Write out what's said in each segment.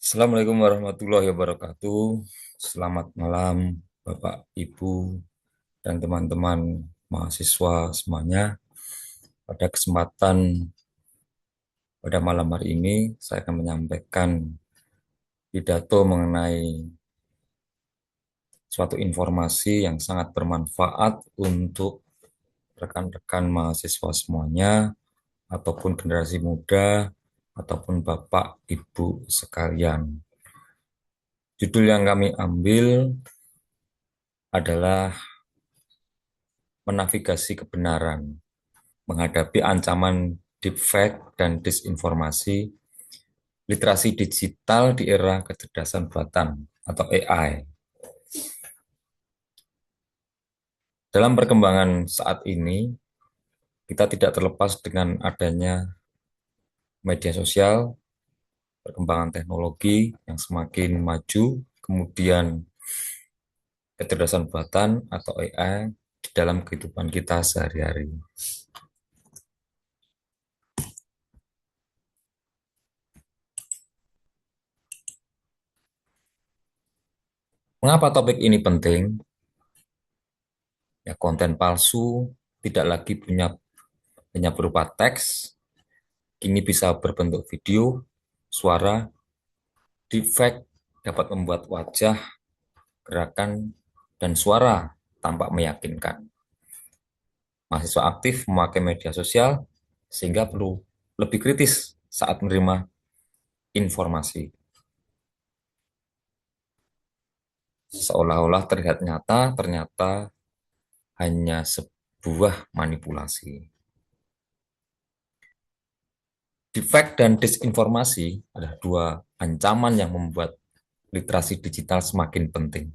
Assalamualaikum warahmatullahi wabarakatuh. Selamat malam, Bapak, Ibu, dan teman-teman mahasiswa semuanya. Pada kesempatan pada malam hari ini, saya akan menyampaikan pidato mengenai suatu informasi yang sangat bermanfaat untuk rekan-rekan mahasiswa semuanya, ataupun generasi muda, ataupun Bapak, Ibu sekalian. Judul yang kami ambil adalah menavigasi kebenaran, menghadapi ancaman deepfake dan disinformasi, literasi digital di era kecerdasan buatan atau AI. Dalam perkembangan saat ini, kita tidak terlepas dengan adanya media sosial, perkembangan teknologi yang semakin maju, kemudian kecerdasan buatan atau AI di dalam kehidupan kita sehari-hari. Mengapa topik ini penting? Ya, konten palsu tidak lagi hanya berupa teks, kini bisa berbentuk video, suara. Deepfake dapat membuat wajah, gerakan, dan suara tampak meyakinkan. Mahasiswa aktif memakai media sosial sehingga perlu lebih kritis saat menerima informasi. Seolah-olah terlihat nyata, ternyata hanya sebuah manipulasi. Deepfake dan disinformasi adalah dua ancaman yang membuat literasi digital semakin penting.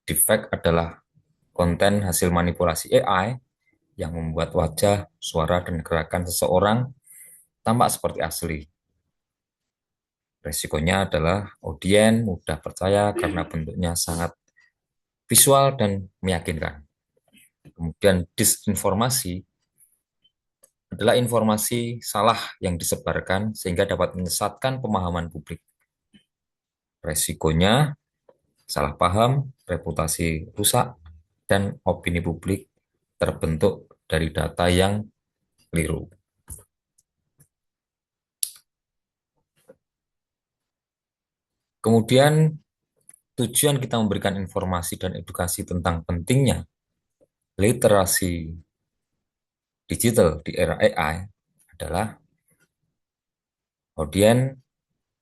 Deepfake adalah konten hasil manipulasi AI yang membuat wajah, suara, dan gerakan seseorang tampak seperti asli. Resikonya adalah audiens mudah percaya karena bentuknya sangat visual dan meyakinkan. Kemudian disinformasi adalah informasi salah yang disebarkan sehingga dapat menyesatkan pemahaman publik. Resikonya salah paham, reputasi rusak, dan opini publik terbentuk dari data yang keliru. Kemudian tujuan kita memberikan informasi dan edukasi tentang pentingnya literasi digital di era AI adalah audiens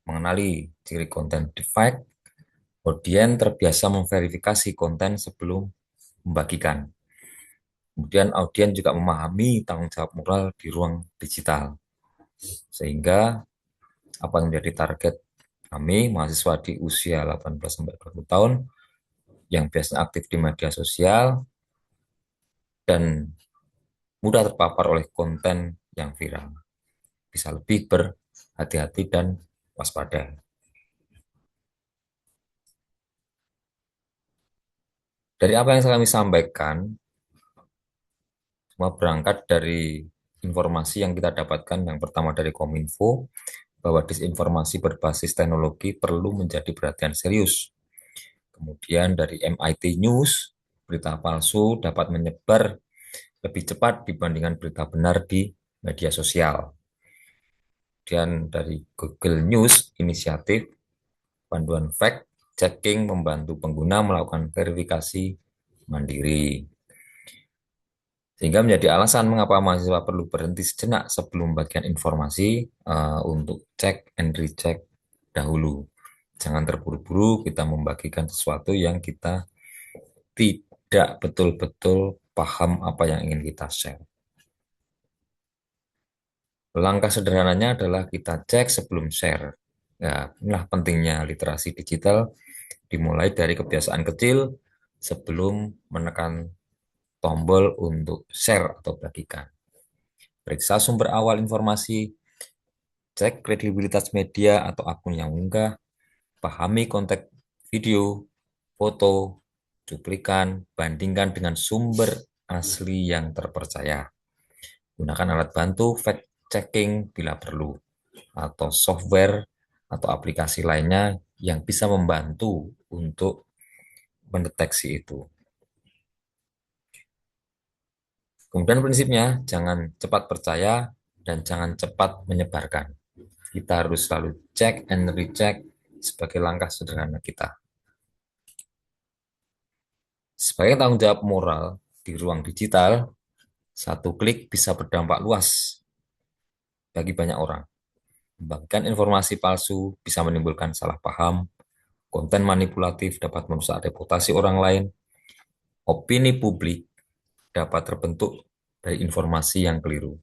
mengenali ciri konten deepfake, audiens terbiasa memverifikasi konten sebelum membagikan. Kemudian audiens juga memahami tanggung jawab moral di ruang digital. Sehingga apa yang menjadi target kami, mahasiswa di usia 18-20 tahun, yang biasanya aktif di media sosial dan mudah terpapar oleh konten yang viral. Bisa lebih berhati-hati dan waspada. Dari apa yang kami sampaikan, semua berangkat dari informasi yang kita dapatkan. Yang pertama dari Kominfo, bahwa disinformasi berbasis teknologi perlu menjadi perhatian serius. Kemudian dari MIT News, berita palsu dapat menyebar lebih cepat dibandingkan berita benar di media sosial. Dan dari Google News Initiative, panduan fact checking membantu pengguna melakukan verifikasi mandiri. Sehingga menjadi alasan mengapa mahasiswa perlu berhenti sejenak sebelum bagian informasi untuk cek and recheck dahulu. Jangan terburu-buru kita membagikan sesuatu yang kita tidak betul-betul paham apa yang ingin kita share. Langkah sederhananya adalah kita cek sebelum share. Ya, inilah pentingnya literasi digital, dimulai dari kebiasaan kecil sebelum menekan tombol untuk share atau bagikan. Periksa sumber awal informasi, cek kredibilitas media atau akun yang unggah, pahami konteks video, foto, cuplikan, bandingkan dengan sumber asli yang terpercaya. Gunakan alat bantu fact checking bila perlu, atau software atau aplikasi lainnya yang bisa membantu untuk mendeteksi itu. Kemudian prinsipnya, jangan cepat percaya dan jangan cepat menyebarkan. Kita harus selalu cek and recheck sebagai langkah sederhana kita. Sebagai tanggung jawab moral di ruang digital, satu klik bisa berdampak luas bagi banyak orang. Membagikan informasi palsu bisa menimbulkan salah paham, konten manipulatif dapat merusak reputasi orang lain, opini publik dapat terbentuk dari informasi yang keliru.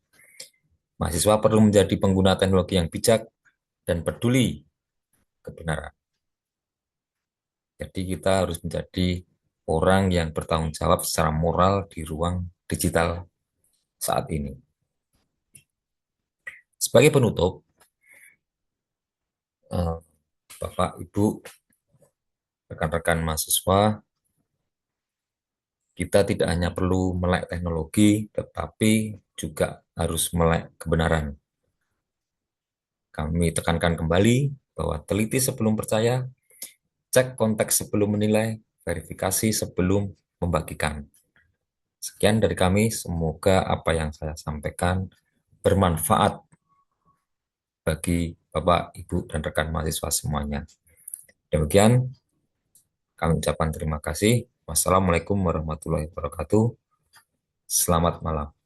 Mahasiswa perlu menjadi pengguna teknologi yang bijak dan peduli kebenaran. Jadi kita harus menjadi orang yang bertanggung jawab secara moral di ruang digital saat ini. Sebagai penutup, Bapak, Ibu, rekan-rekan mahasiswa, kita tidak hanya perlu melek teknologi, tetapi juga harus melek kebenaran. Kami tekankan kembali bahwa teliti sebelum percaya, cek konteks sebelum menilai, verifikasi sebelum membagikan. Sekian dari kami, semoga apa yang saya sampaikan bermanfaat bagi Bapak, Ibu, dan rekan mahasiswa semuanya. Demikian, kami ucapkan terima kasih. Wassalamualaikum warahmatullahi wabarakatuh. Selamat malam.